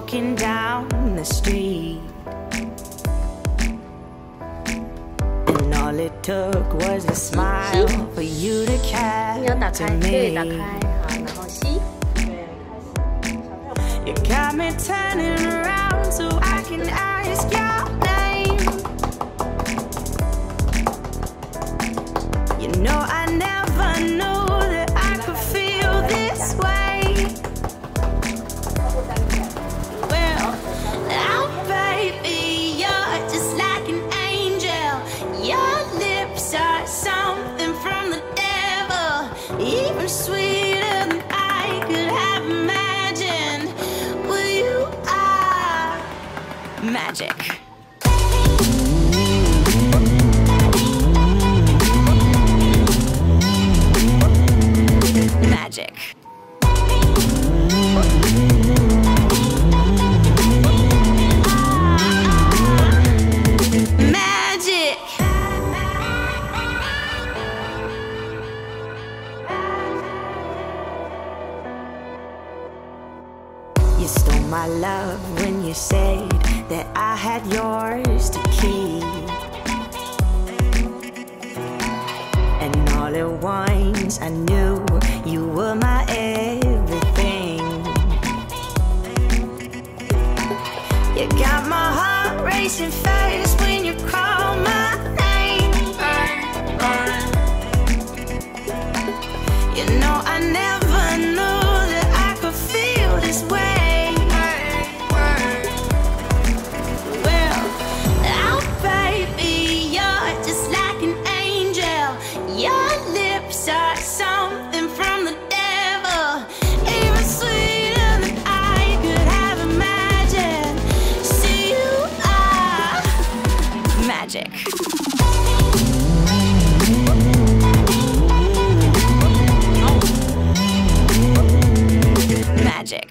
walking down the street, and all it took was a smile for you to catch me. You got me turning around so I can ask your name. You know I never knew that I could feel this way. Well, oh baby, you're just like an angel. Your lips are something from the devil, even sweeter than I could have imagined. Well, you are magic. Magic. Magic. You stole my love when you said that I had yours to keep. And all at once I knew you were my everything. You got my heart racing fast when you call my name. You know I never knew that I could feel this way. Well, oh baby, you're just like an angel. Your lips are something from the devil, even sweeter than I could have imagined. See, you are magic. Magic.